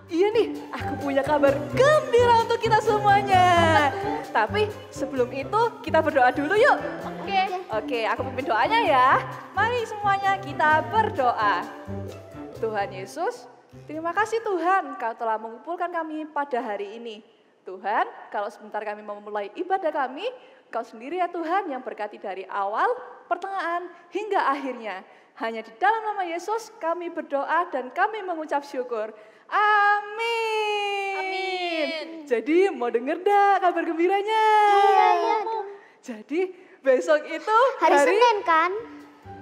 Iya nih, aku punya kabar gembira untuk kita semuanya. Tapi sebelum itu kita berdoa dulu yuk. Oke. Oke, aku pimpin doanya ya. Mari semuanya kita berdoa. Tuhan Yesus, terima kasih Tuhan Kau telah mengumpulkan kami pada hari ini. Tuhan, kalau sebentar kami memulai ibadah kami, Kau sendiri ya Tuhan yang berkati dari awal, pertengahan, hingga akhirnya. Hanya di dalam nama Yesus kami berdoa dan kami mengucap syukur. Amin. Amin. Jadi mau denger dah kabar gembiranya? Iya. Jadi besok itu Hari Senin kan?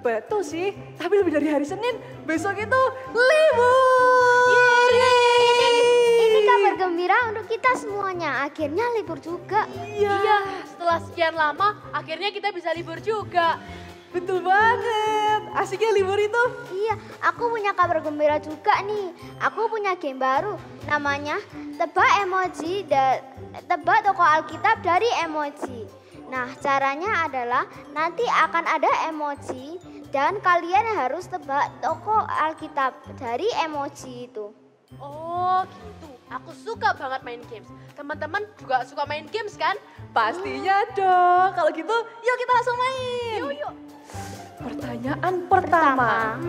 Betul sih, tapi lebih dari hari Senin, besok itu libur. Ini kabar gembira untuk kita semuanya. Akhirnya libur juga. Iya, setelah sekian lama akhirnya kita bisa libur juga. Betul banget, asiknya libur itu. Iya, aku punya kabar gembira juga nih. Aku punya game baru, namanya Tebak Emoji dan Tebak Tokoh Alkitab dari Emoji. Nah, caranya adalah nanti akan ada emoji dan kalian harus tebak tokoh Alkitab dari emoji itu. Oh gitu, aku suka banget main games. Teman-teman juga suka main games kan? Pastinya dong, kalau gitu yuk kita langsung main. Yuk. Pertanyaan pertama.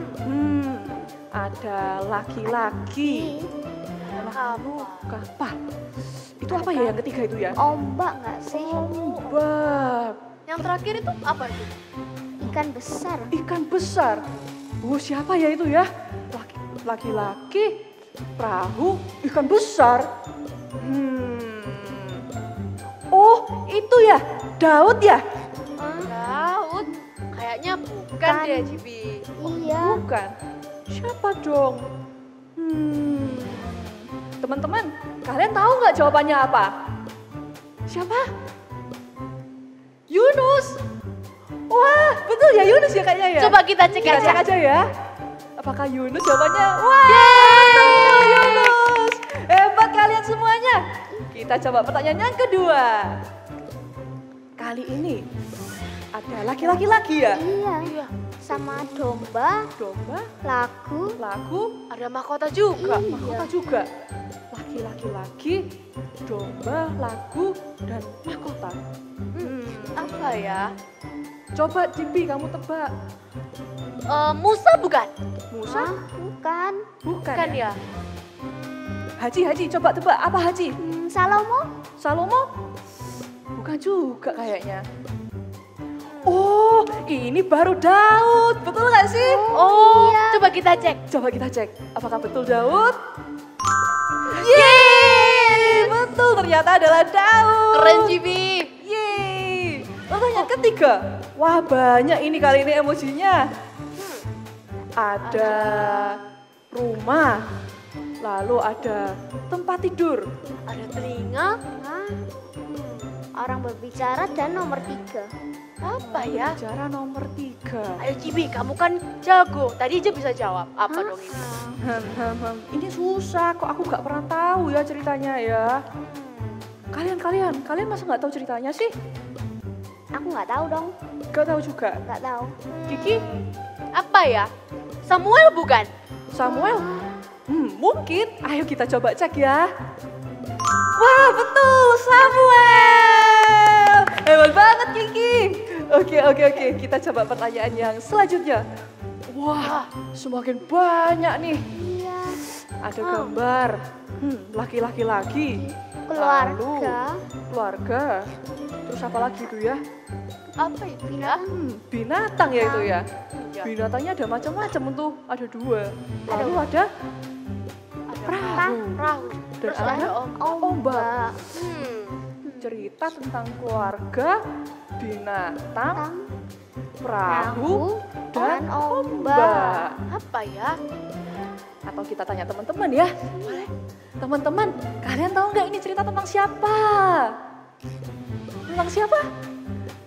Ada laki-laki. Lalu kapal. Itu apa ya yang ketiga itu ya? Ombak nggak sih? Ombak. Yang terakhir itu apa itu? Ikan besar. Ikan besar. Siapa ya itu ya? Laki-laki, perahu, ikan besar. Oh, itu ya, Daud ya? Daud. Kayaknya bukan deh, Jibi. Iya. Bukan. Siapa dong? Teman-teman, kalian tahu nggak jawabannya apa? Siapa? Yunus. Wah, betul ya Yunus ya kayaknya ya. Coba kita cek Kita aja. cek aja ya. Apakah Yunus jawabannya? Wah, betul Yunus. Hebat kalian semuanya. Kita coba pertanyaan yang kedua. Kali ini ada laki-laki lagi ya? Iya. Sama domba, Domba, lagu. ada mahkota juga. Iya. Mahkota juga. Laki-laki lagi, domba, lagu, dan mahkota. Apa ya? Coba Cipi kamu tebak. Musa bukan? Musa? Bukan. Bukan ya? Haji, coba tebak. Apa Haji? Salomo? Salomo? Bukan juga kayaknya. Oh, ini baru Daud. Betul nggak sih? Oh, Iya. coba kita cek. Coba kita cek. Apakah betul Daud? Yeay! Betul, ternyata adalah Daud. Keren, Jibi. Yeay. Pertanyaan ketiga. Wah, banyak ini kali ini emojinya. Ada rumah, lalu ada tempat tidur. Ada telinga. Orang berbicara dan nomor 3. Apa ya? Bicara nomor 3. Ayo Jibi, kamu kan jago. Tadi aja bisa jawab. Apa dong ini? Ini susah, kok aku gak pernah tahu ya ceritanya ya. Kalian masa gak tahu ceritanya sih? Aku nggak tahu dong. Gak tahu juga. Nggak tahu. Kiki, Apa ya? Samuel bukan? Samuel? Mungkin. Ayo kita coba cek ya. Wah, betul Samuel. Hebat banget Kiki. Oke. Kita coba pertanyaan yang selanjutnya. Wah, semakin banyak nih. Iya. Ada gambar. Laki-laki lagi. Keluarga. Keluarga. Terus apa lagi itu ya? Apa itu ya? Binatang ya itu ya. Iya. Binatangnya ada macam-macam tuh. Ada 2. Lalu ada Perahu. dan Terus ada ada ombak. cerita Cerita tentang keluarga, binatang, perahu, dan ombak. apa ya? Atau kita tanya teman-teman ya. Boleh. Teman-teman, kalian tahu nggak ini cerita tentang siapa? Tentang siapa?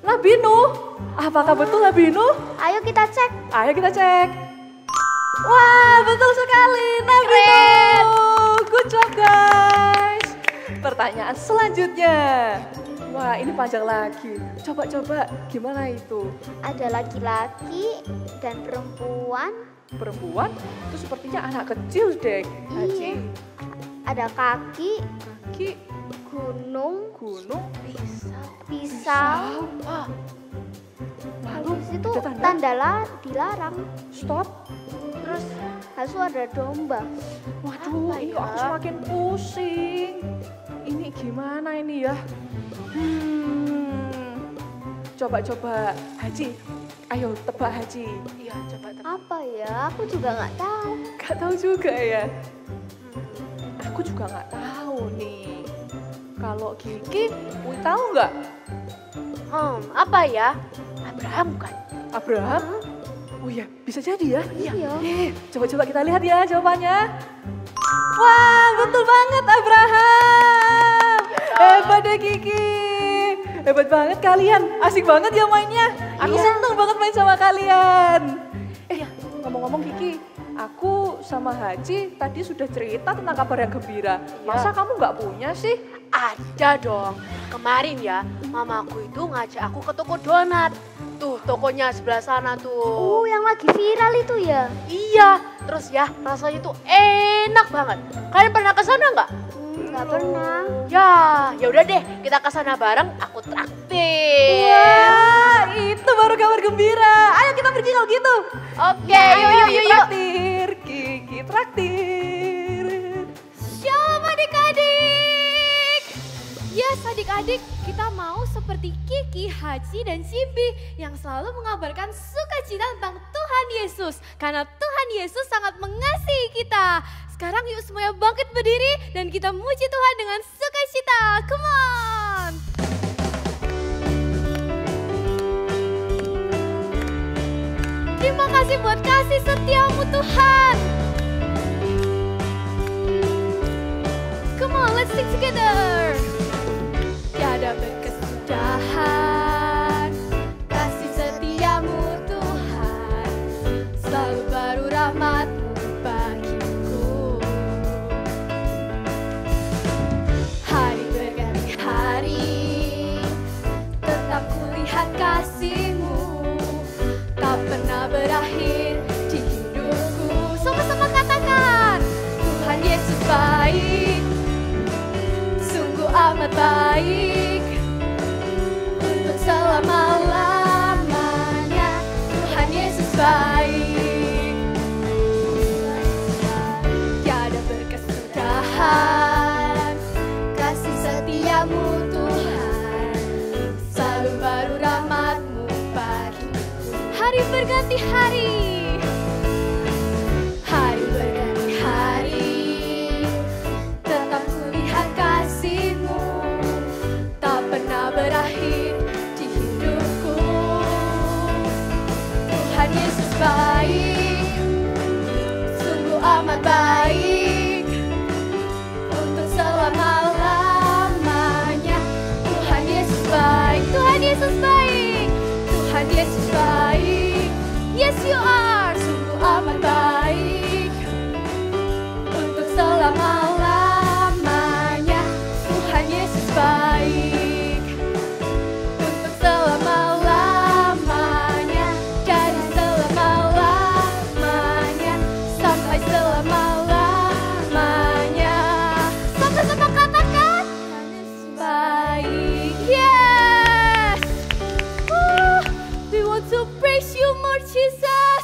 Nabi Nuh. Apakah betul Nabi Nuh? Ayo kita cek. Ayo kita cek. Wah, betul sekali Nabi Nuh. Good job guys. Pertanyaan selanjutnya. Wah, ini panjang lagi. Coba-coba, gimana itu? Ada laki-laki dan perempuan. Perempuan itu sepertinya anak kecil deh, Haji. Iya. ada kaki, Kaki, gunung, gunung, pisau. Wah, lalu Habis itu ada tanda. dilarang. Stop. Terus habis itu ada domba. Waduh, Apa ini ya? aku semakin pusing. Ini gimana ini ya? Coba-coba Haji. Ayo tebak Haji. iya coba tebak. Apa ya? Aku juga nggak tahu. Gak tahu juga ya. Aku juga nggak tahu nih. Kalau Kiki, tahu nggak? Apa ya? Abraham bukan? Abraham? Oh ya, bisa jadi ya. Iya. Coba-coba kita lihat ya jawabannya. Wah, betul banget Abraham. Hebat deh Kiki. Hebat banget kalian. Asik banget ya mainnya. Aku seneng banget main sama kalian. Ngomong-ngomong Kiki, aku sama Haji tadi sudah cerita tentang kabar yang gembira. Masa kamu nggak punya sih? Ada dong. Kemarin ya, mamaku itu ngajak aku ke toko donat. Tuh, tokonya sebelah sana tuh. Oh, yang lagi viral itu ya? Iya, terus ya rasanya tuh enak banget. Kalian pernah ke sana nggak? Nggak pernah. Ya udah deh, kita ke sana bareng. Aku traktir. Wah, itu baru kabar gembira. Ayo kita pergi kalau gitu. Oke, yuk. Traktir, Kiki traktir. Shalom adik-adik. Yes adik-adik, kita mau seperti Kiki, Haji, dan Simbi yang selalu mengabarkan sukacita tentang Tuhan Yesus. Karena Tuhan Yesus sangat mengasihi kita. Sekarang yuk semuanya bangkit berdiri dan kita muji Tuhan dengan sukacita. Come on. Terima kasih buat kasih setiamu Tuhan. Come on, let's sing together. Tiada berkesudahan kasih setiamu Tuhan, selalu baru rahmat-Mu bagiku. Hari berganti hari, tetap kulihat kasih-Mu, tak pernah berakhir di hidupku. Sama-sama katakan, Tuhan Yesus baik, sungguh amat baik, untuk selama-lamanya. Tuhan Yesus baik, tiada berkesudahan kasih setiamu Tuhan, selalu baru rahmat-Mu bagiku. Hari berganti hari, hari berganti hari, tetap kulihat kasih-Mu, tak pernah berakhir di hidupku. Tuhan Yesus baik, sungguh amat baik, untuk selama-lamanya. Tuhan Yesus baik, Tuhan Yesus baik, Tuhan Yesus baik. Yes you are, sungguh amat baik, untuk selama-lamanya. Tuhan Yesus baik, untuk selama-lamanya. Dari selama-lamanya sampai selama-lamanya. Sama-sama katakan, baik. Yes. We want to praise you more Jesus.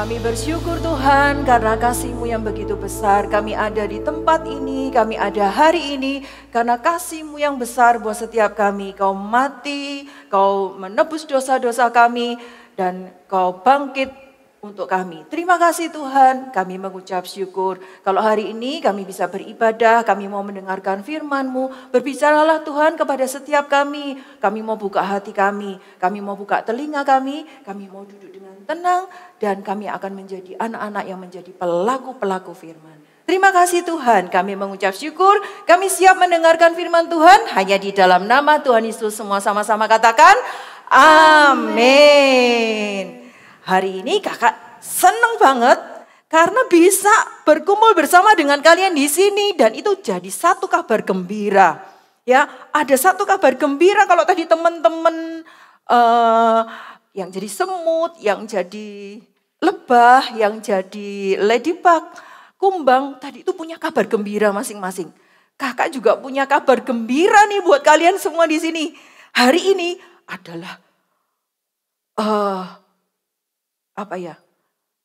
Kami bersyukur Tuhan karena kasih-Mu yang begitu besar. Kami ada di tempat ini, kami ada hari ini karena kasih-Mu yang besar buat setiap kami. Kau mati, Kau menebus dosa-dosa kami, dan Kau bangkit untuk kami. Terima kasih Tuhan, kami mengucap syukur. Kalau hari ini kami bisa beribadah, kami mau mendengarkan firman-Mu. Berbicaralah Tuhan kepada setiap kami. Kami mau buka hati kami mau buka telinga kami mau duduk dengan tenang, dan kami akan menjadi anak-anak yang menjadi pelaku-pelaku firman. Terima kasih Tuhan, kami mengucap syukur, kami siap mendengarkan firman Tuhan, hanya di dalam nama Tuhan Yesus. Semua sama-sama katakan, amin. Hari ini kakak senang banget karena bisa berkumpul bersama dengan kalian di sini, dan itu jadi satu kabar gembira. Ya, ada satu kabar gembira kalau tadi teman-teman yang jadi semut, yang jadi lebah, yang jadi ladybug, kumbang, tadi itu punya kabar gembira masing-masing. Kakak juga punya kabar gembira nih buat kalian semua di sini. Hari ini adalah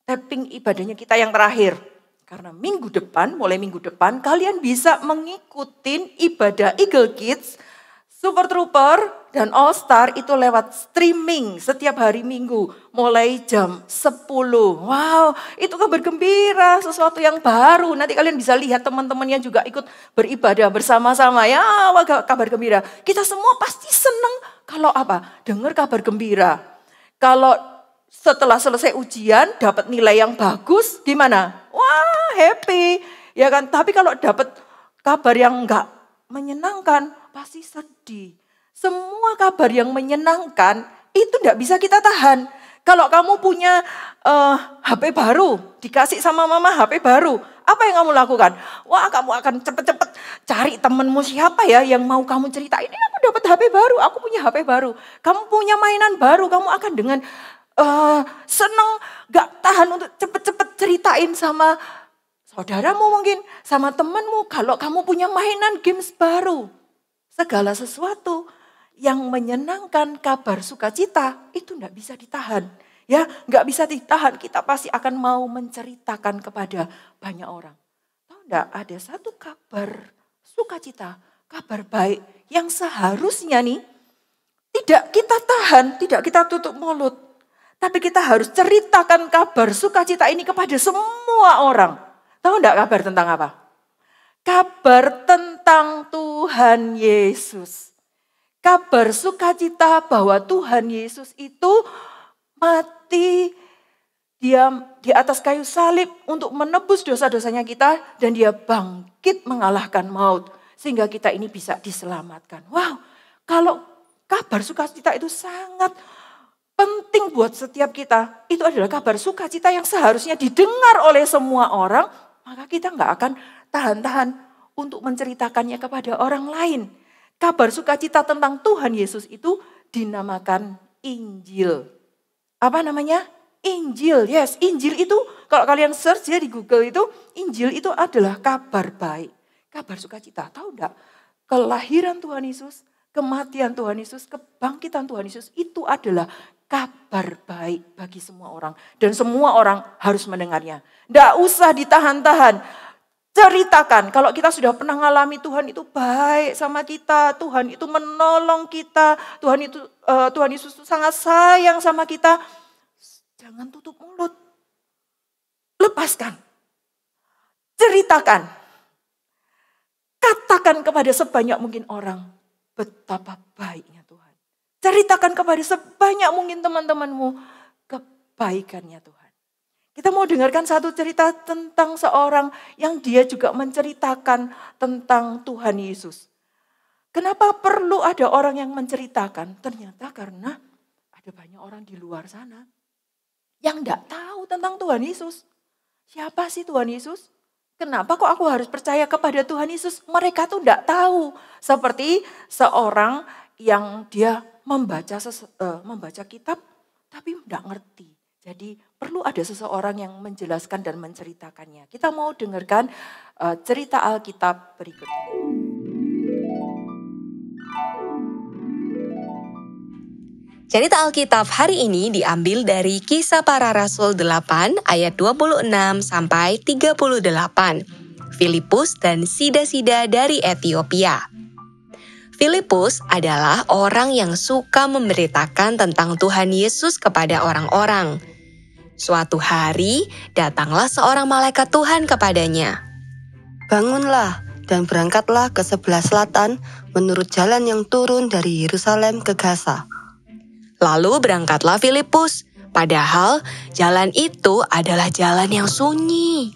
tapping ibadahnya kita yang terakhir. Karena mulai minggu depan kalian bisa mengikuti ibadah Eagle Kids, Super Trooper, dan All Star itu lewat streaming setiap hari Minggu mulai jam 10. Wow, itu kabar gembira, sesuatu yang baru. Nanti kalian bisa lihat teman-temannya juga ikut beribadah bersama-sama. Ya, kabar gembira. Kita semua pasti senang kalau dengar kabar gembira. Kalau setelah selesai ujian dapat nilai yang bagus, gimana? Wah, happy. Ya kan? Tapi kalau dapat kabar yang enggak menyenangkan, pasti sedih. Semua kabar yang menyenangkan itu enggak bisa kita tahan. Kalau kamu punya HP baru, dikasih sama mama HP baru, apa yang kamu lakukan? Wah, kamu akan cepet-cepet cari temenmu siapa ya yang mau kamu ceritain. Ini aku dapat HP baru, aku punya HP baru. Kamu punya mainan baru, kamu akan dengan seneng, gak tahan untuk cepet-cepet ceritain sama saudaramu mungkin, sama temenmu. Kalau kamu punya mainan games baru, segala sesuatu yang menyenangkan, kabar sukacita itu gak bisa ditahan. Ya, gak bisa ditahan, kita pasti akan mau menceritakan kepada banyak orang. Tahu gak, ada satu kabar sukacita, kabar baik yang seharusnya nih tidak kita tahan, tidak kita tutup mulut. Tapi kita harus ceritakan kabar sukacita ini kepada semua orang. Tahu enggak kabar tentang apa? Kabar tentang Tuhan Yesus. Kabar sukacita bahwa Tuhan Yesus itu mati, dia di atas kayu salib untuk menebus dosa-dosanya kita, dan dia bangkit mengalahkan maut. Sehingga kita ini bisa diselamatkan. Wow, kalau kabar sukacita itu sangat penting buat setiap kita. Itu adalah kabar sukacita yang seharusnya didengar oleh semua orang. Maka kita nggak akan tahan-tahan untuk menceritakannya kepada orang lain. Kabar sukacita tentang Tuhan Yesus itu dinamakan Injil. Apa namanya? Injil. Yes, Injil itu kalau kalian search ya di Google itu, Injil itu adalah kabar baik. Kabar sukacita. Tahu enggak? Kelahiran Tuhan Yesus, kematian Tuhan Yesus, kebangkitan Tuhan Yesus itu adalah kabar baik bagi semua orang. Dan semua orang harus mendengarnya. Tidak usah ditahan-tahan. Ceritakan, kalau kita sudah pernah mengalami Tuhan itu baik sama kita, Tuhan itu menolong kita, Tuhan Yesus itu sangat sayang sama kita. Jangan tutup mulut. Lepaskan. Ceritakan. Katakan kepada sebanyak mungkin orang betapa baiknya Tuhan. Ceritakan kepada sebanyak mungkin teman-temanmu kebaikannya Tuhan. Kita mau dengarkan satu cerita tentang seorang yang dia juga menceritakan tentang Tuhan Yesus. Kenapa perlu ada orang yang menceritakan? Ternyata karena ada banyak orang di luar sana yang tidak tahu tentang Tuhan Yesus. Siapa sih Tuhan Yesus? Kenapa kok aku harus percaya kepada Tuhan Yesus? Mereka tuh tidak tahu. Seperti seorang yang dia membaca kitab tapi tidak ngerti. Jadi perlu ada seseorang yang menjelaskan dan menceritakannya. Kita mau dengarkan cerita Alkitab berikut ini. Cerita Alkitab hari ini diambil dari Kisah Para Rasul 8 ayat 26 sampai 38. Filipus dan sida-sida dari Etiopia. Filipus adalah orang yang suka memberitakan tentang Tuhan Yesus kepada orang-orang. Suatu hari, datanglah seorang malaikat Tuhan kepadanya. Bangunlah dan berangkatlah ke sebelah selatan menurut jalan yang turun dari Yerusalem ke Gaza. Lalu berangkatlah Filipus, padahal jalan itu adalah jalan yang sunyi.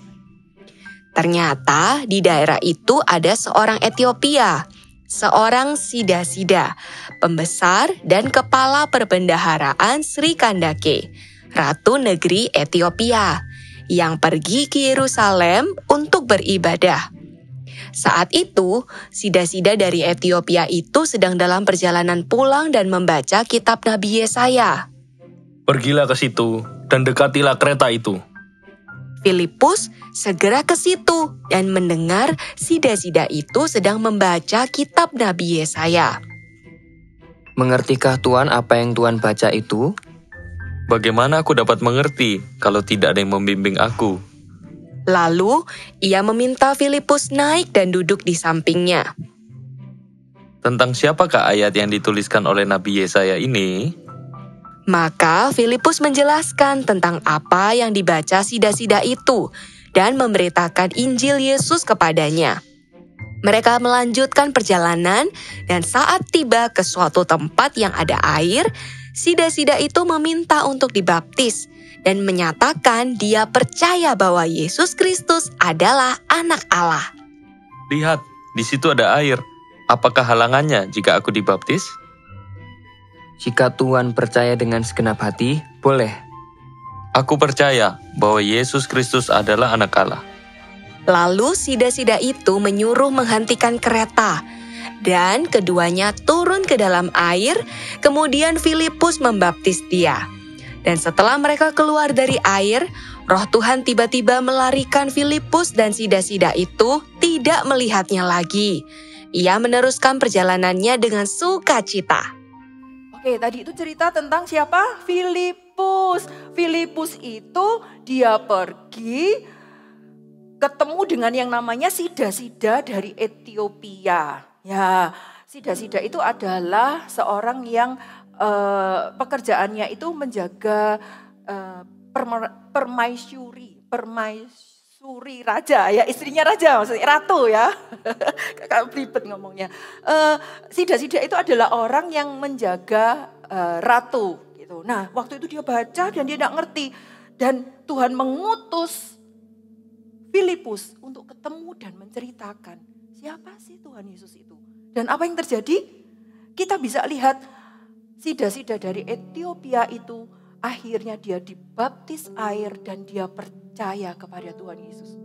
Ternyata di daerah itu ada seorang Etiopia, seorang sida-sida, pembesar dan kepala perbendaharaan Sri Kandake, Ratu Negeri Etiopia, yang pergi ke Yerusalem untuk beribadah. Saat itu, sida-sida dari Etiopia itu sedang dalam perjalanan pulang dan membaca kitab Nabi Yesaya. Pergilah ke situ dan dekatilah kereta itu. Filipus segera ke situ dan mendengar sida-sida itu sedang membaca kitab Nabi Yesaya. Mengertikah Tuhan apa yang Tuhan baca itu? Bagaimana aku dapat mengerti kalau tidak ada yang membimbing aku? Lalu, ia meminta Filipus naik dan duduk di sampingnya. Tentang siapakah ayat yang dituliskan oleh Nabi Yesaya ini? Maka Filipus menjelaskan tentang apa yang dibaca sida-sida itu dan memberitakan Injil Yesus kepadanya. Mereka melanjutkan perjalanan dan saat tiba ke suatu tempat yang ada air, sida-sida itu meminta untuk dibaptis dan menyatakan dia percaya bahwa Yesus Kristus adalah Anak Allah. Lihat, di situ ada air. Apakah halangannya jika aku dibaptis? Jika Tuhan percaya dengan segenap hati, boleh. Aku percaya bahwa Yesus Kristus adalah Anak Allah. Lalu sida-sida itu menyuruh menghentikan kereta, dan keduanya turun ke dalam air, kemudian Filipus membaptis dia. Dan setelah mereka keluar dari air, Roh Tuhan tiba-tiba melarikan Filipus dan sida-sida itu tidak melihatnya lagi. Ia meneruskan perjalanannya dengan sukacita. Oke, tadi itu cerita tentang siapa? Filipus. Filipus itu dia pergi ketemu dengan yang namanya sida-sida dari Etiopia. Ya, sida-sida itu adalah seorang yang pekerjaannya itu menjaga permaisuri raja, ya istrinya raja, maksudnya ratu ya. Kakak belibet ngomongnya. Sida-sida itu adalah orang yang menjaga ratu gitu. Nah, waktu itu dia baca dan dia tidak ngerti, dan Tuhan mengutus Filipus untuk ketemu dan menceritakan siapa sih Tuhan Yesus itu. Dan apa yang terjadi? Kita bisa lihat sida-sida dari Etiopia itu akhirnya dia dibaptis air dan dia percaya kepada Tuhan Yesus.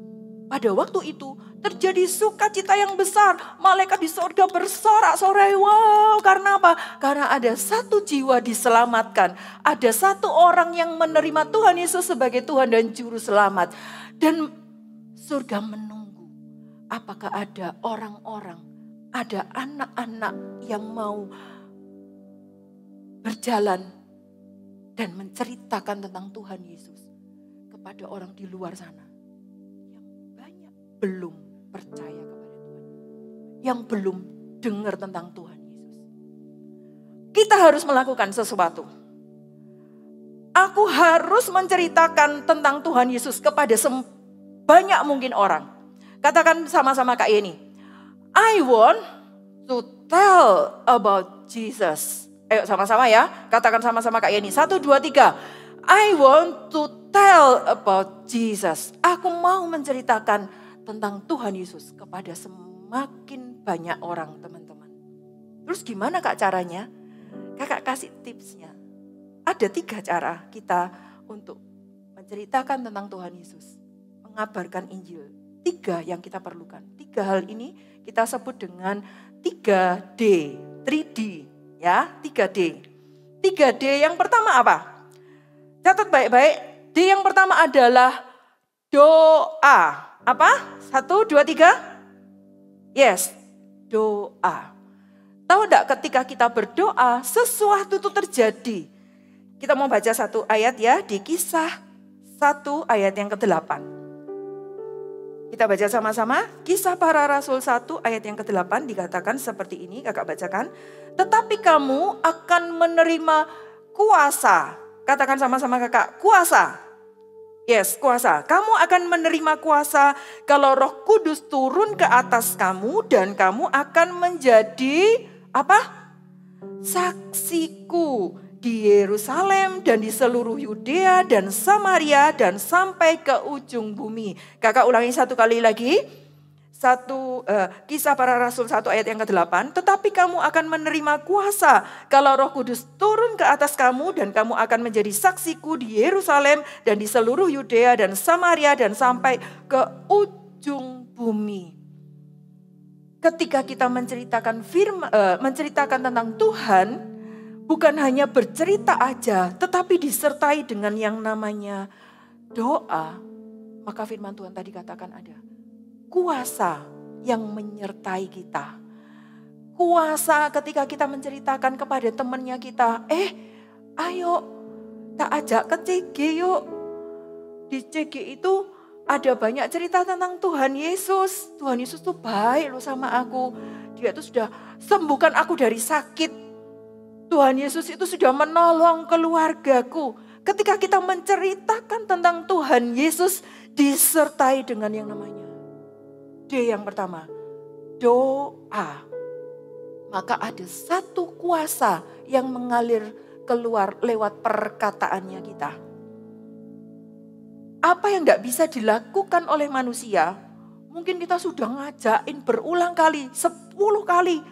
Pada waktu itu terjadi sukacita yang besar. Malaikat di sorga bersorak-sorai. Wow, karena apa? Karena ada satu jiwa diselamatkan. Ada satu orang yang menerima Tuhan Yesus sebagai Tuhan dan Juru Selamat. Dan surga menunggu. Apakah ada orang-orang, ada anak-anak yang mau berjalan dan menceritakan tentang Tuhan Yesus kepada orang di luar sana yang banyak belum percaya kepada Tuhan, yang belum dengar tentang Tuhan Yesus. Kita harus melakukan sesuatu. Aku harus menceritakan tentang Tuhan Yesus kepada sebanyak mungkin orang. Katakan sama-sama Kak Yeni, I want to tell about Jesus. Ayo sama-sama ya, katakan sama-sama Kak Yeni. 1, 2, 3. I want to tell about Jesus. Aku mau menceritakan tentang Tuhan Yesus kepada semakin banyak orang, teman-teman. Terus gimana Kak caranya? Kakak kasih tipsnya. Ada 3 cara kita untuk menceritakan tentang Tuhan Yesus. Mengabarkan Injil. 3 yang kita perlukan. 3 hal ini kita sebut dengan 3D. 3D. Ya, 3D. 3D yang pertama apa? Catat baik-baik. D yang pertama adalah doa. Apa? 1, 2, 3. Yes, doa. Tahu enggak ketika kita berdoa sesuatu itu terjadi. Kita mau baca satu ayat ya di Kisah 1 ayat yang ke-8. Kita baca sama-sama. Kisah Para Rasul 1 ayat yang ke-8 dikatakan seperti ini, kakak bacakan. Tetapi kamu akan menerima kuasa. Katakan sama-sama kakak, kuasa. Yes, kuasa. Kamu akan menerima kuasa kalau Roh Kudus turun ke atas kamu dan kamu akan menjadi apa? Saksiku di Yerusalem dan di seluruh Yudea dan Samaria dan sampai ke ujung bumi. Kakak ulangi satu kali lagi. Kisah Para Rasul 1 ayat yang ke-8. Tetapi kamu akan menerima kuasa kalau Roh Kudus turun ke atas kamu dan kamu akan menjadi saksiku di Yerusalem dan di seluruh Yudea dan Samaria dan sampai ke ujung bumi. Ketika kita menceritakan tentang Tuhan, bukan hanya bercerita aja, tetapi disertai dengan yang namanya doa. Maka firman Tuhan tadi katakan ada kuasa yang menyertai kita. Kuasa ketika kita menceritakan kepada temannya kita, ayo tak ajak ke CG yuk. Di CG itu ada banyak cerita tentang Tuhan Yesus. Tuhan Yesus tuh baik loh sama aku. Dia tuh sudah sembuhkan aku dari sakit. Tuhan Yesus itu sudah menolong keluargaku. Ketika kita menceritakan tentang Tuhan Yesus disertai dengan yang namanya D yang pertama, doa. Maka ada satu kuasa yang mengalir keluar lewat perkataannya kita. Apa yang tidak bisa dilakukan oleh manusia, mungkin kita sudah ngajakin berulang kali, 10 kali,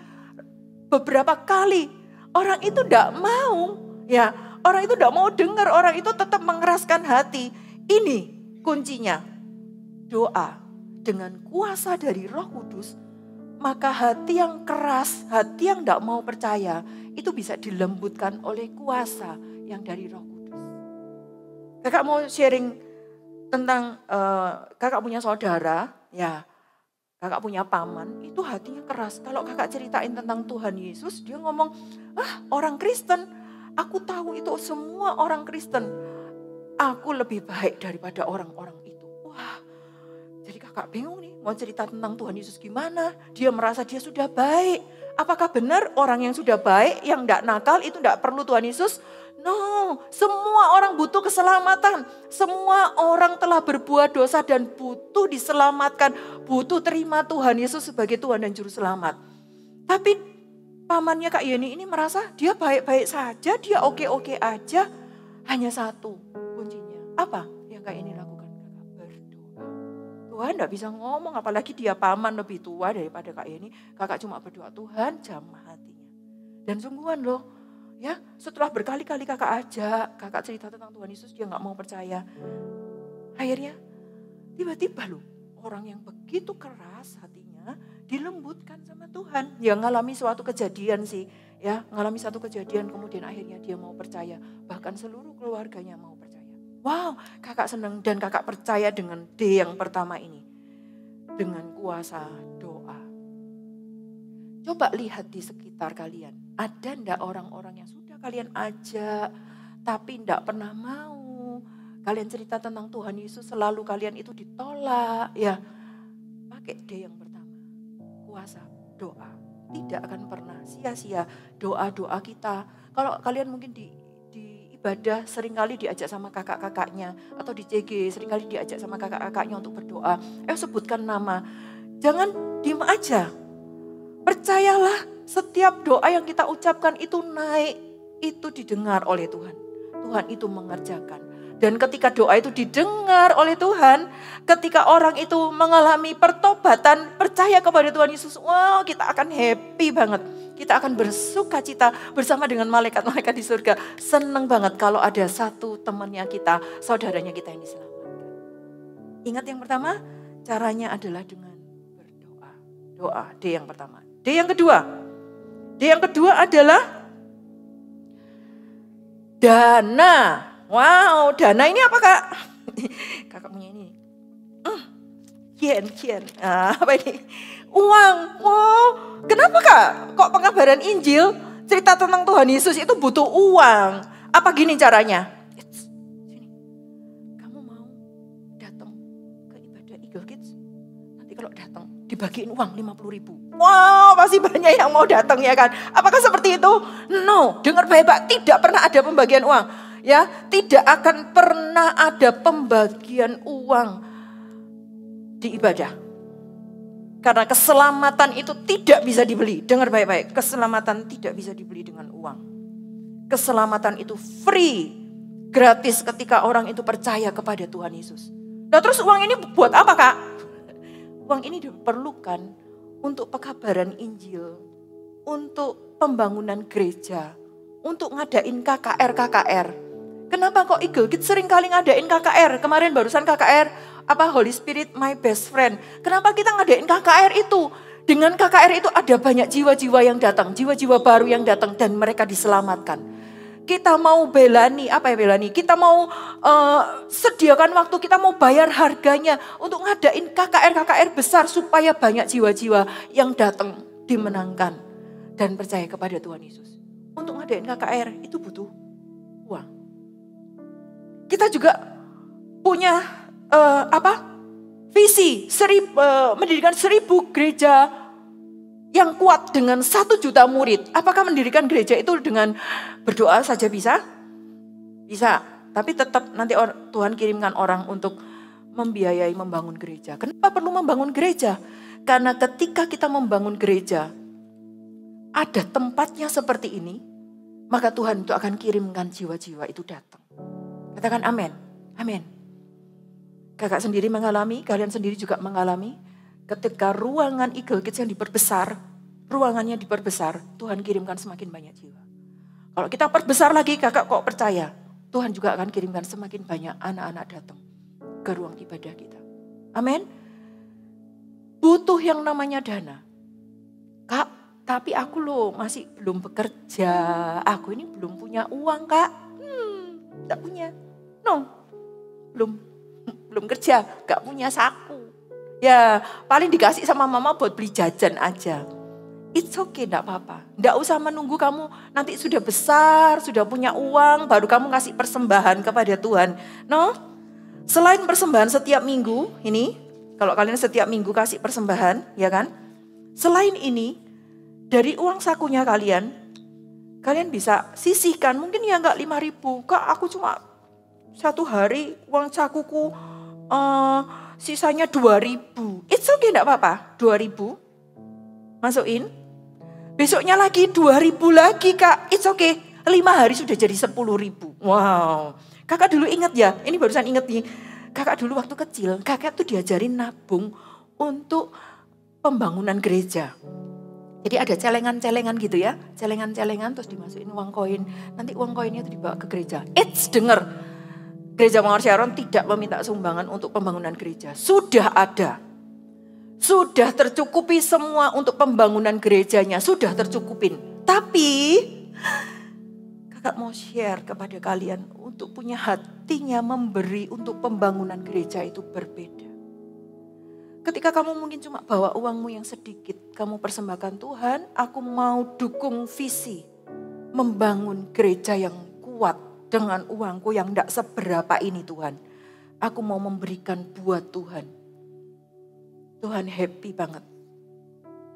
beberapa kali. Orang itu tidak mau, ya. Orang itu tidak mau dengar, orang itu tetap mengeraskan hati. Ini kuncinya, doa. Dengan kuasa dari Roh Kudus, maka hati yang keras, hati yang tidak mau percaya, itu bisa dilembutkan oleh kuasa yang dari Roh Kudus. Kakak mau sharing tentang kakak punya saudara, ya, kakak punya paman, itu hatinya keras. Kalau kakak ceritain tentang Tuhan Yesus, dia ngomong, orang Kristen, aku tahu itu semua orang Kristen. Aku lebih baik daripada orang-orang itu. Wah, jadi kakak bingung nih, mau cerita tentang Tuhan Yesus gimana? Dia merasa dia sudah baik. Apakah benar orang yang sudah baik, yang tidak nakal itu tidak perlu Tuhan Yesus? No, semua orang butuh keselamatan. Semua orang telah berbuat dosa dan butuh diselamatkan. Butuh terima Tuhan Yesus sebagai Tuhan dan Juru Selamat. Tapi pamannya Kak Yeni ini merasa dia baik-baik saja, dia oke-oke aja. Hanya satu kuncinya. Apa yang Kak Yeni lakukan? Tuhan tidak bisa ngomong, apalagi dia paman lebih tua daripada Kak Yeni. Kakak cuma berdoa, Tuhan jamah hatinya. Dan sungguhan loh, ya setelah berkali-kali kakak ajak, kakak cerita tentang Tuhan Yesus, dia gak mau percaya. Akhirnya tiba-tiba loh, orang yang begitu keras hatinya dilembutkan sama Tuhan. Dia ngalami suatu kejadian sih, ya ngalami satu kejadian kemudian akhirnya dia mau percaya. Bahkan seluruh keluarganya mau percaya. Wow, kakak senang dan kakak percaya dengan D yang pertama ini. Dengan kuasa doa. Coba lihat di sekitar kalian. Ada enggak orang-orang yang sudah kalian ajak tapi enggak pernah mau. Kalian cerita tentang Tuhan Yesus selalu kalian itu ditolak. Ya, pakai D yang pertama. Kuasa doa. Tidak akan pernah sia-sia doa-doa kita. Kalau kalian mungkin di ibadah seringkali diajak sama kakak-kakaknya atau di CG seringkali diajak sama kakak-kakaknya untuk berdoa. Sebutkan nama. Jangan diem aja. Percayalah setiap doa yang kita ucapkan itu naik, itu didengar oleh Tuhan. Tuhan itu mengerjakan. Dan ketika doa itu didengar oleh Tuhan, ketika orang itu mengalami pertobatan, percaya kepada Tuhan Yesus, wow kita akan happy banget. Kita akan bersuka cita bersama dengan malaikat-malaikat di surga. Senang banget kalau ada satu temannya kita, saudaranya kita yang diselamatkan. Ingat yang pertama, caranya adalah dengan berdoa. Doa, D yang pertama. D yang kedua. D yang kedua adalah dana. Wow, dana ini apa Kak? Kakak punya ini. Kian. Apa ini? Uang. Wow, kenapa Kak nggak? Kok pengabaran Injil, cerita tentang Tuhan Yesus itu butuh uang? Apa gini caranya? Sini, kamu mau datang ke ibadah Eagle Kids? Nanti kalau datang dibagiin uang 50.000. Wow, pasti banyak yang mau datang ya kan? Apakah seperti itu? No, dengar baik-baik, tidak pernah ada pembagian uang. Ya, tidak akan pernah ada pembagian uang di ibadah. Karena keselamatan itu tidak bisa dibeli. Dengar baik-baik, keselamatan tidak bisa dibeli dengan uang. Keselamatan itu free, gratis ketika orang itu percaya kepada Tuhan Yesus. Nah terus uang ini buat apa Kak? Uang ini diperlukan untuk pekabaran Injil, untuk pembangunan gereja, untuk ngadain KKR. Kenapa kok Eagle Kids sering kali ngadain KKR? Kemarin barusan KKR, Holy Spirit My Best Friend. Kenapa kita ngadain KKR itu? Dengan KKR itu ada banyak jiwa-jiwa yang datang, jiwa-jiwa baru yang datang dan mereka diselamatkan. Kita mau belani, kita mau sediakan waktu, kita mau bayar harganya untuk ngadain KKR besar supaya banyak jiwa-jiwa yang datang dimenangkan dan percaya kepada Tuhan Yesus. Untuk ngadain KKR itu butuh uang. Kita juga punya visi mendirikan 1.000 gereja yang kuat dengan 1 juta murid. Apakah mendirikan gereja itu dengan berdoa saja bisa? Bisa, tapi tetap nanti Tuhan kirimkan orang untuk membiayai membangun gereja. Kenapa perlu membangun gereja? Karena ketika kita membangun gereja, ada tempatnya seperti ini, maka Tuhan itu akan kirimkan jiwa-jiwa itu datang. Katakan amin. Amin. Kakak sendiri mengalami, kalian sendiri juga mengalami. Ketika ruangan Eagle Kids yang diperbesar, ruangannya diperbesar, Tuhan kirimkan semakin banyak jiwa. Kalau kita perbesar lagi, kakak kok percaya, Tuhan juga akan kirimkan semakin banyak anak-anak datang ke ruang ibadah kita. Amin. Butuh yang namanya dana. Kak, tapi aku loh masih belum bekerja. Aku ini belum punya uang kak. Gak punya. No, belum kerja, gak punya saku. Ya paling dikasih sama mama buat beli jajan aja. It's okay, gak apa-apa. Gak usah menunggu kamu nanti sudah besar, sudah punya uang, baru kamu kasih persembahan kepada Tuhan. No, selain persembahan setiap minggu, ini kalau kalian setiap minggu kasih persembahan, ya kan? Selain ini, dari uang sakunya kalian bisa sisihkan, mungkin ya enggak 5.000. Kak aku cuma 1 hari uang sakuku sisanya 2.000. It's okay enggak apa-apa, 2.000 masukin. Besoknya lagi 2.000 lagi kak, it's okay. 5 hari sudah jadi 10.000. Wow, kakak dulu ingat ya, ini barusan ingat nih. Kakak dulu waktu kecil, kakak tuh diajarin nabung untuk pembangunan gereja. Jadi ada celengan-celengan gitu ya, celengan-celengan terus dimasukin uang koin. Nanti uang koinnya itu dibawa ke gereja. Dengar, Gereja Mawar Sharon tidak meminta sumbangan untuk pembangunan gereja. Sudah ada, sudah tercukupi semua untuk pembangunan gerejanya, sudah tercukupin. Tapi kakak mau share kepada kalian untuk punya hatinya memberi untuk pembangunan gereja itu berbeda. Ketika kamu mungkin cuma bawa uangmu yang sedikit, kamu persembahkan Tuhan, aku mau dukung visi membangun gereja yang kuat dengan uangku yang tidak seberapa ini Tuhan. Aku mau memberikan buat Tuhan. Tuhan happy banget.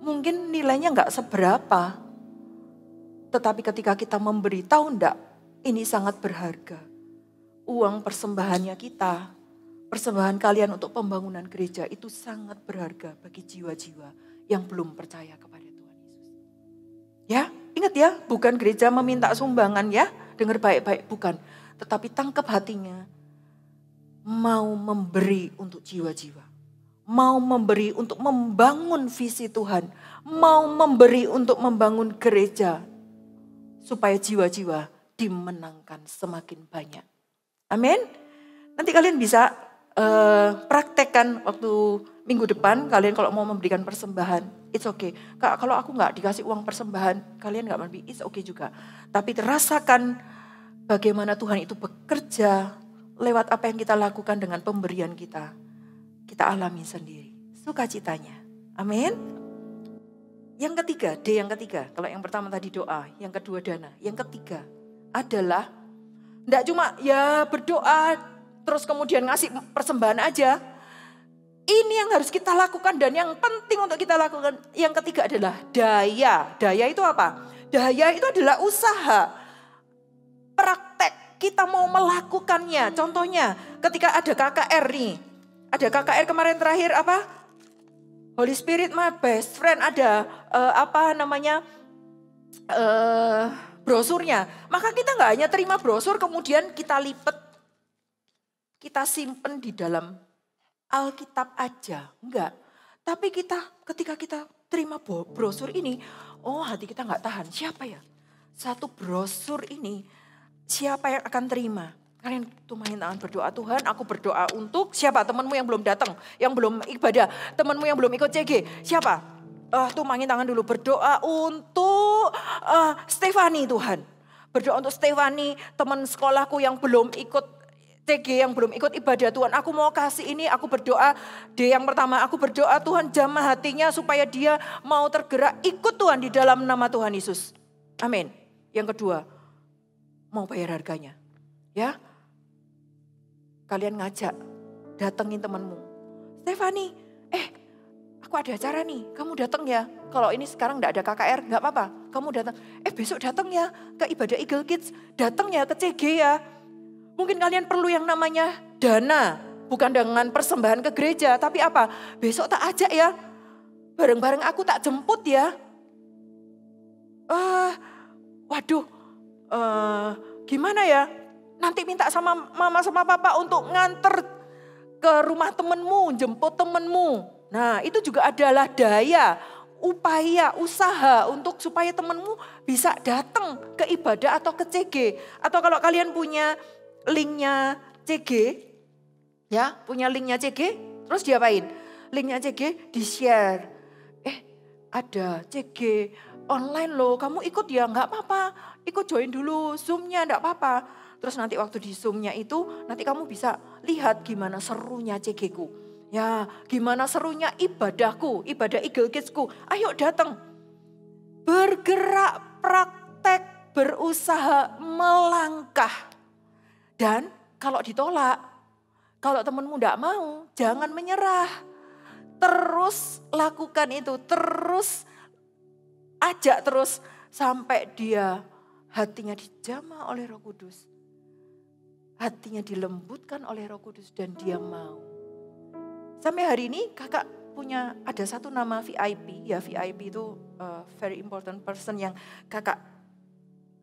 Mungkin nilainya nggak seberapa, tetapi ketika kita memberi, tahu enggak, ini sangat berharga. Uang persembahannya kita, persembahan kalian untuk pembangunan gereja itu sangat berharga bagi jiwa-jiwa yang belum percaya kepada Tuhan Yesus. Ya, ingat ya, bukan gereja meminta sumbangan ya, dengar baik-baik, bukan. Tetapi tangkap hatinya, mau memberi untuk jiwa-jiwa. Mau memberi untuk membangun visi Tuhan. Mau memberi untuk membangun gereja. Supaya jiwa-jiwa dimenangkan semakin banyak. Amin. Nanti kalian bisa praktekkan waktu minggu depan, kalian kalau mau memberikan persembahan, it's okay. Kak, kalau aku nggak dikasih uang persembahan, kalian nggak memberi, it's okay juga. Tapi rasakan bagaimana Tuhan itu bekerja lewat apa yang kita lakukan dengan pemberian kita. Kita alami sendiri, sukacitanya. Amin. Yang ketiga, D yang ketiga. Kalau yang pertama tadi doa, yang kedua dana. Yang ketiga adalah enggak cuma ya berdoa terus kemudian ngasih persembahan aja. Ini yang harus kita lakukan dan yang penting untuk kita lakukan. Yang ketiga adalah daya. Daya itu apa? Daya itu adalah usaha. Praktek, kita mau melakukannya. Contohnya ketika ada KKR nih. Ada KKR kemarin terakhir apa? Holy Spirit my best friend. Ada brosurnya. Maka kita nggak hanya terima brosur kemudian kita lipat. Kita simpen di dalam Alkitab aja, enggak. Tapi ketika kita terima brosur ini, hati kita enggak tahan. Siapa ya? Satu brosur ini, siapa yang akan terima? Kalian tumahin tangan berdoa, Tuhan aku berdoa untuk siapa? Temanmu yang belum datang, yang belum ibadah. Temanmu yang belum ikut CG, siapa? Tumahin tangan dulu, berdoa untuk Stefani Tuhan. Berdoa untuk Stefani, teman sekolahku yang belum ikut CG, yang belum ikut ibadah Tuhan, aku mau kasih ini, aku berdoa. D yang pertama, aku berdoa Tuhan jamah hatinya supaya dia mau tergerak ikut Tuhan di dalam nama Tuhan Yesus. Amin. Yang kedua, mau bayar harganya. Ya, kalian ngajak, datengin temanmu. Stefani, aku ada acara nih, kamu datang ya. Kalau ini sekarang enggak ada KKR, enggak apa-apa, kamu datang. Besok datang ya ke ibadah Eagle Kids, datang ya ke CG ya. Mungkin kalian perlu yang namanya dana. Bukan dengan persembahan ke gereja. Tapi apa? Besok tak ajak ya. Bareng-bareng aku tak jemput ya. Gimana ya? Nanti minta sama mama sama papa untuk nganter ke rumah temenmu. Jemput temenmu. Nah itu juga adalah daya. Upaya, usaha untuk supaya temenmu bisa datang ke ibadah atau ke CG. Atau kalau kalian punya linknya CG, ya punya linknya CG, terus diapain? Linknya CG di-share. Ada CG online loh, kamu ikut ya nggak apa-apa, ikut join dulu Zoom-nya nggak apa-apa. Terus nanti waktu di Zoom-nya itu, nanti kamu bisa lihat gimana serunya CG-ku. Ya gimana serunya ibadahku, ibadah Eagle Kids-ku. Ayo datang, bergerak, praktek, berusaha, melangkah. Dan kalau ditolak, kalau temanmu enggak mau, jangan menyerah. Terus lakukan itu, terus ajak terus sampai dia hatinya dijamah oleh Roh Kudus. Hatinya dilembutkan oleh Roh Kudus dan dia mau. Sampai hari ini kakak punya ada satu nama VIP, ya VIP itu very important person yang kakak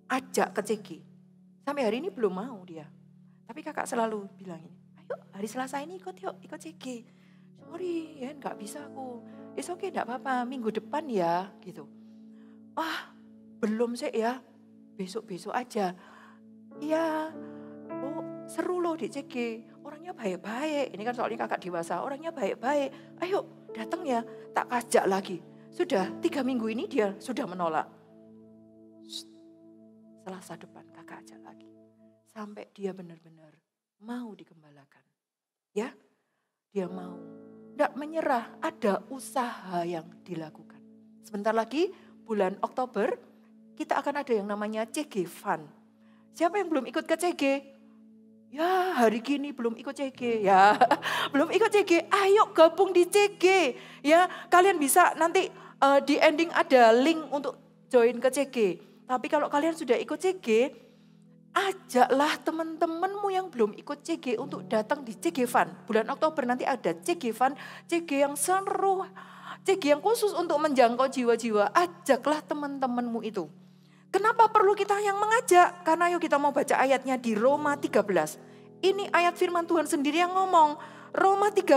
ajak ke CG. Sampai hari ini belum mau dia. Tapi kakak selalu bilang ini, ayo hari Selasa ini ikut CG. Sorry ya gak bisa aku. It's okay gak apa-apa, minggu depan ya gitu. Belum sih ya, besok-besok aja. Iya, seru loh di CG. Orangnya baik-baik, ini kan soalnya kakak dewasa, orangnya baik-baik. Ayo datang ya, tak ajak lagi. Sudah 3 minggu ini dia sudah menolak. Selasa depan kakak ajak lagi. Sampai dia benar-benar mau dikembalakan. Ya, dia mau. Tidak menyerah, ada usaha yang dilakukan. Sebentar lagi bulan Oktober kita akan ada yang namanya CG Fun. Siapa yang belum ikut ke CG? Ya hari gini belum ikut CG. Ya belum ikut CG, ayo gabung di CG. Ya kalian bisa nanti di ending ada link untuk join ke CG. Tapi kalau kalian sudah ikut CG, ajaklah teman-temanmu yang belum ikut CG untuk datang di CG Fun. Bulan Oktober nanti ada CG Fun, CG yang seru, CG yang khusus untuk menjangkau jiwa-jiwa. Ajaklah teman-temanmu itu. Kenapa perlu kita yang mengajak? Karena yuk kita mau baca ayatnya di Roma 13. Ini ayat firman Tuhan sendiri yang ngomong. Roma 10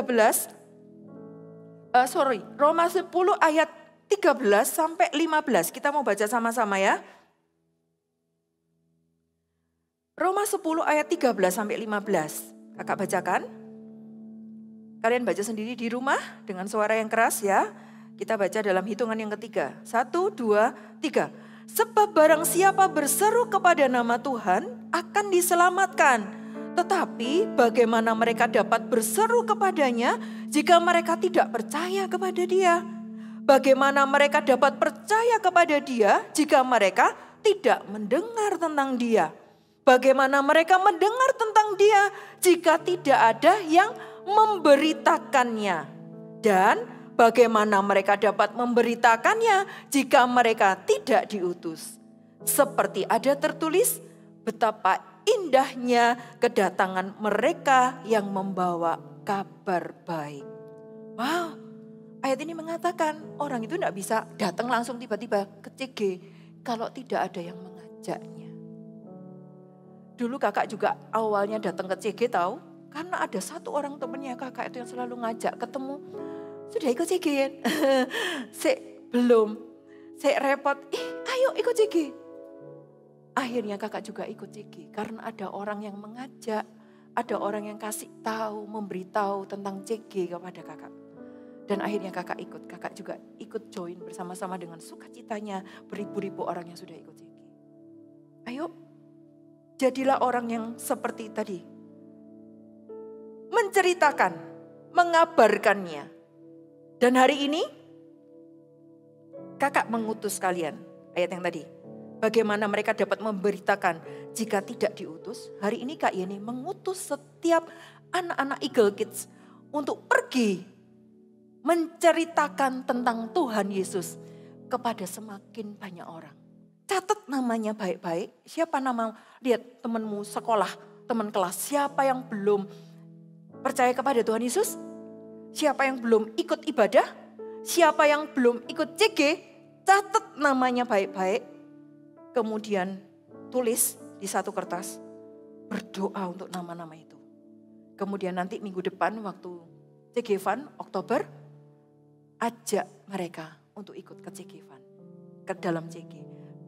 ayat 13 sampai 15. Kita mau baca sama-sama ya. Roma 10 ayat 13 sampai 15. Kakak bacakan. Kalian baca sendiri di rumah dengan suara yang keras ya. Kita baca dalam hitungan yang ketiga. 1, 2, 3. Sebab barang siapa berseru kepada nama Tuhan akan diselamatkan. Tetapi bagaimana mereka dapat berseru kepadanya jika mereka tidak percaya kepada Dia? Bagaimana mereka dapat percaya kepada Dia jika mereka tidak mendengar tentang Dia? Bagaimana mereka mendengar tentang Dia jika tidak ada yang memberitakannya? Dan bagaimana mereka dapat memberitakannya jika mereka tidak diutus? Seperti ada tertulis, betapa indahnya kedatangan mereka yang membawa kabar baik. Wow, ayat ini mengatakan orang itu tidak bisa datang langsung tiba-tiba ke CG kalau tidak ada yang mengajaknya. Dulu kakak juga awalnya datang ke CG tahu, karena ada satu orang temannya kakak itu yang selalu ngajak ketemu. Sudah ikut CG ya? Belum, saya repot, ayo ikut CG. Akhirnya kakak juga ikut CG karena ada orang yang mengajak, ada orang yang kasih tahu, memberitahu tentang CG kepada kakak. Dan akhirnya kakak juga ikut join bersama-sama dengan sukacitanya beribu-ribu orang yang sudah ikut CG. Ayo, jadilah orang yang seperti tadi. Menceritakan, mengabarkannya. Dan hari ini kakak mengutus kalian, ayat yang tadi. Bagaimana mereka dapat memberitakan jika tidak diutus? Hari ini Kak Yeni mengutus setiap anak-anak Eagle Kids untuk pergi menceritakan tentang Tuhan Yesus kepada semakin banyak orang. Catat namanya baik-baik. Siapa nama? Lihat temanmu sekolah, teman kelas. Siapa yang belum percaya kepada Tuhan Yesus? Siapa yang belum ikut ibadah? Siapa yang belum ikut CG? Catat namanya baik-baik. Kemudian tulis di satu kertas. Berdoa untuk nama-nama itu. Kemudian nanti minggu depan waktu CG Fun, Oktober, ajak mereka untuk ikut ke CG Fun. Ke dalam CG.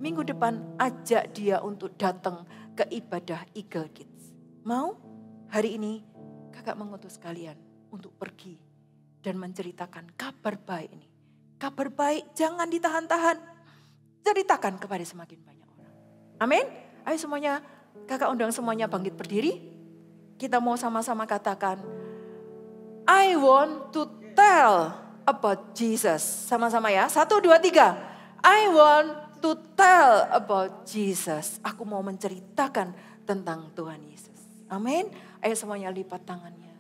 Minggu depan ajak dia untuk datang ke ibadah Eagle Kids. Mau? Hari ini kakak mengutus kalian untuk pergi dan menceritakan kabar baik ini. Kabar baik jangan ditahan-tahan. Ceritakan kepada semakin banyak orang. Amin. Ayo semuanya, kakak undang semuanya bangkit berdiri. Kita mau sama-sama katakan, I want to tell about Jesus. Sama-sama ya, 1, 2, 3. I want to tell about Jesus. Aku mau menceritakan tentang Tuhan Yesus. Amin. Ayo semuanya lipat tangannya.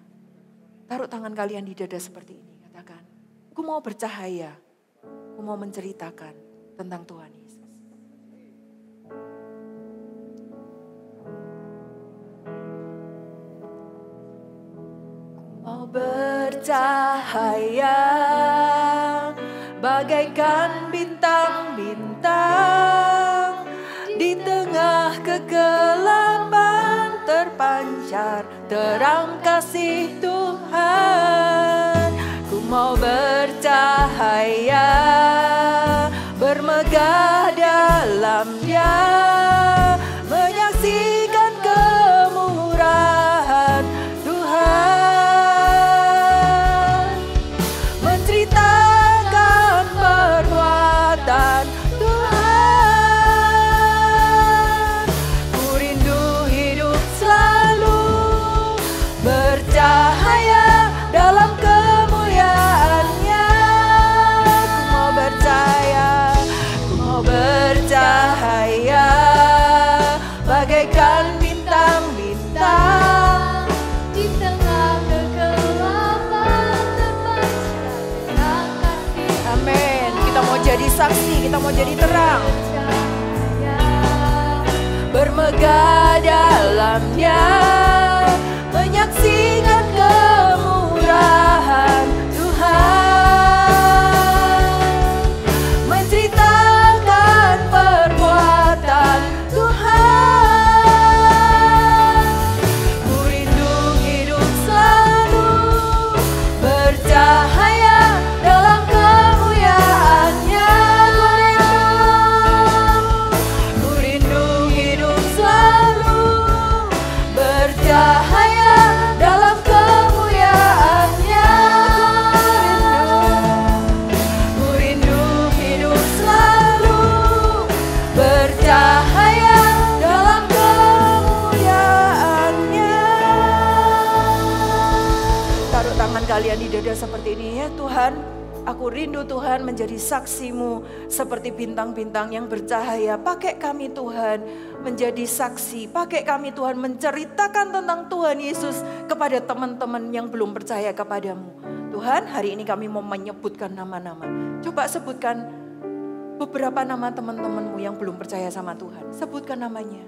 Taruh tangan kalian di dada seperti ini. Katakan, aku mau bercahaya. Aku mau menceritakan tentang Tuhan Yesus. Mau bercahaya bagaikan bintang-bintang, di tengah kegelapan terpancar terang kasih Tuhan. Ku mau bercahaya, bermegah dalam Dia, menyaksikan kemurahan Tuhan, menceritakan perbuatan Tuhan. Ku rindu hidup selalu bercahaya dalam kemuliaan-Nya. Ku mau bercahaya bagaikan bintang-bintang, Di tengah kegelapan terpancar terang kasih. Amin. Kita mau jadi saksi, kita mau jadi terang. Bermegah dalam Dia, menyaksikan kemurahan Tuhan, menceritakan perbuatan Tuhan. Ku rindu hidup selalu bercahaya dalam kemuliaan-Nya. Ku rindu hidup selalu bercahaya dalam kemuliaan-Nya. Ku rindu hidup selalu bercahaya dalam kemuliaan-Nya. Taruh tangan kalian di dada seperti ini ya Tuhan. Aku rindu Tuhan menjadi saksi-Mu seperti bintang-bintang yang bercahaya. Pakai kami Tuhan menjadi saksi. Pakai kami Tuhan menceritakan tentang Tuhan Yesus kepada teman-teman yang belum percaya kepadamu. Tuhan, hari ini kami mau menyebutkan nama-nama. Coba sebutkan beberapa nama teman-temanmu yang belum percaya sama Tuhan. Sebutkan namanya.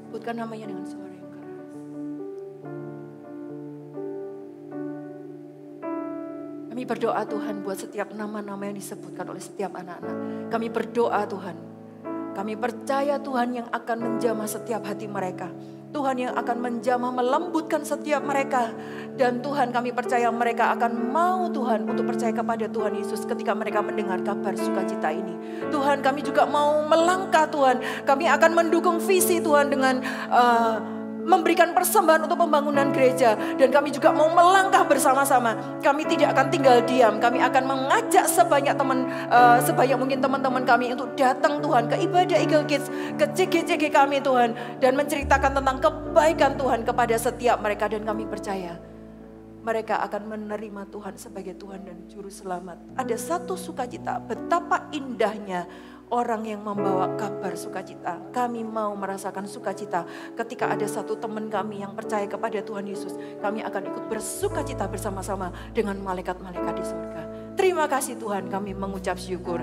Sebutkan namanya dengan suara yang keras. Kami berdoa Tuhan buat setiap nama-nama yang disebutkan oleh setiap anak-anak. Kami berdoa Tuhan. Kami percaya Tuhan yang akan menjamah setiap hati mereka. Tuhan yang akan menjamah melembutkan setiap mereka. Dan Tuhan kami percaya mereka akan mau Tuhan untuk percaya kepada Tuhan Yesus ketika mereka mendengar kabar sukacita ini. Tuhan kami juga mau melangkah Tuhan. Kami akan mendukung visi Tuhan dengan memberikan persembahan untuk pembangunan gereja. Dan kami juga mau melangkah bersama-sama. Kami tidak akan tinggal diam. Kami akan mengajak sebanyak mungkin teman-teman kami untuk datang Tuhan ke ibadah Eagle Kids, ke CG-CG kami Tuhan. Dan menceritakan tentang kebaikan Tuhan kepada setiap mereka. Dan kami percaya mereka akan menerima Tuhan sebagai Tuhan dan Juru Selamat. Ada satu sukacita, betapa indahnya orang yang membawa kabar sukacita. Kami mau merasakan sukacita ketika ada satu teman kami yang percaya kepada Tuhan Yesus. Kami akan ikut bersukacita bersama-sama dengan malaikat-malaikat di surga. Terima kasih Tuhan, kami mengucap syukur.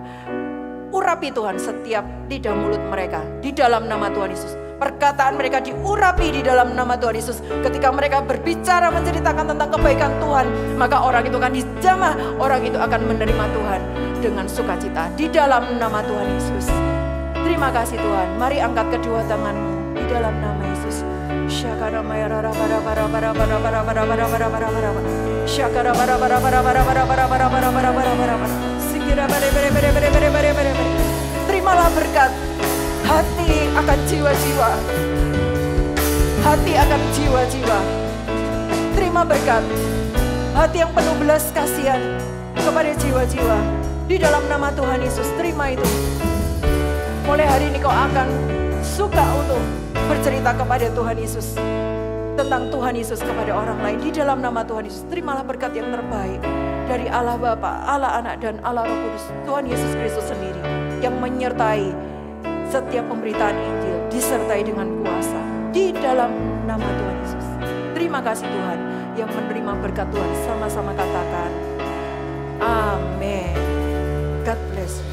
Urapi Tuhan setiap lidah mulut mereka di dalam nama Tuhan Yesus. Perkataan mereka diurapi di dalam nama Tuhan Yesus. Ketika mereka berbicara menceritakan tentang kebaikan Tuhan, maka orang itu akan dijamah, orang itu akan menerima Tuhan dengan sukacita di dalam nama Tuhan Yesus. Terima kasih Tuhan. Mari angkat kedua tanganmu di dalam nama Yesus. Syakara mayara bara bara bara bara bara bara bara bara bara bara bara. Syakara bara bara bara bara bara bara bara bara bara bara bara bara. Sikira bare bare bare bare bare bare bare bare. Terimalah berkat. Hati akan jiwa-jiwa. Hati akan jiwa-jiwa. Terima berkat. Hati yang penuh belas kasihan kepada jiwa-jiwa. Di dalam nama Tuhan Yesus, terima itu. Mulai hari ini kau akan suka untuk bercerita kepada Tuhan Yesus. Tentang Tuhan Yesus kepada orang lain. Di dalam nama Tuhan Yesus, terimalah berkat yang terbaik. Dari Allah Bapa, Allah Anak, dan Allah Roh Kudus. Tuhan Yesus Kristus sendiri. Yang menyertai setiap pemberitaan Injil. Disertai dengan kuasa. Di dalam nama Tuhan Yesus. Terima kasih Tuhan. Yang menerima berkat Tuhan. Sama-sama katakan. Amin. God bless you.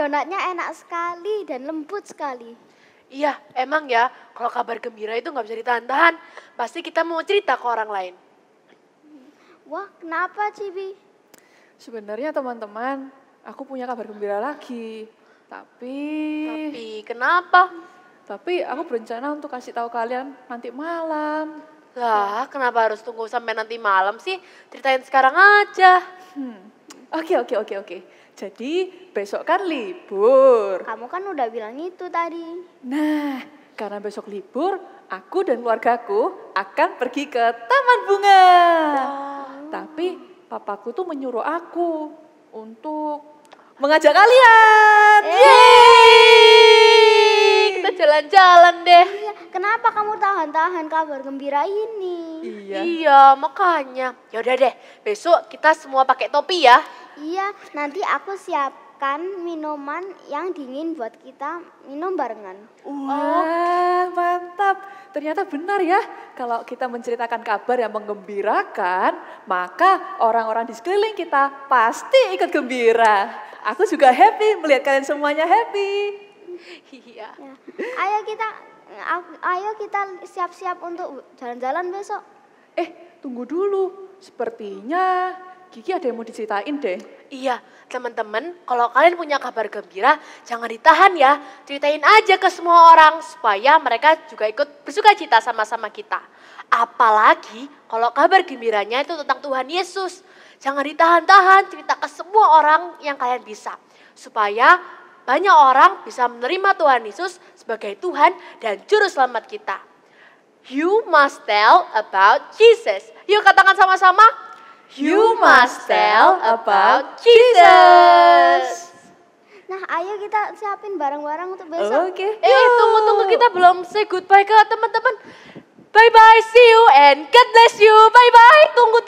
donatnya enak sekali dan lembut sekali. Iya, emang ya, kalau kabar gembira itu nggak bisa ditahan-tahan. Pasti kita mau cerita ke orang lain. Wah, kenapa Cibi? Sebenarnya teman-teman, aku punya kabar gembira lagi. Tapi Kenapa? aku berencana untuk kasih tahu kalian nanti malam. Lah, kenapa harus tunggu sampai nanti malam sih? Ceritain sekarang aja. Oke. Jadi besok kan libur. Kamu kan udah bilang itu tadi. Nah, karena besok libur, aku dan keluargaku akan pergi ke taman bunga. Tapi papaku tuh menyuruh aku untuk mengajak kalian. Yeay! Kita jalan-jalan deh. Iya, kenapa kamu tahan-tahan kabar gembira ini? Iya, makanya. Ya udah deh, besok kita semua pakai topi ya. Iya, nanti aku siapkan minuman yang dingin buat kita minum barengan. Wah, mantap. Ternyata benar ya, kalau kita menceritakan kabar yang menggembirakan, maka orang-orang di sekeliling kita pasti ikut gembira. Aku juga happy melihat kalian semuanya happy. Iya. Ya. Ayo kita siap-siap untuk jalan-jalan besok. Tunggu dulu. Sepertinya Kiki ada yang mau diceritain deh. Iya, teman-teman, kalau kalian punya kabar gembira, jangan ditahan ya. Ceritain aja ke semua orang supaya mereka juga ikut bersuka cita sama-sama kita. Apalagi kalau kabar gembiranya itu tentang Tuhan Yesus. Jangan ditahan-tahan, cerita ke semua orang yang kalian bisa. Supaya banyak orang bisa menerima Tuhan Yesus sebagai Tuhan dan Juru Selamat kita. You must tell about Jesus. Yuk katakan sama-sama. You must tell about Jesus. Nah, ayo kita siapin barang-barang untuk besok. Oke. Tunggu, kita belum say goodbye ke teman-teman. Bye-bye, see you and God bless you. Bye-bye. Tunggu.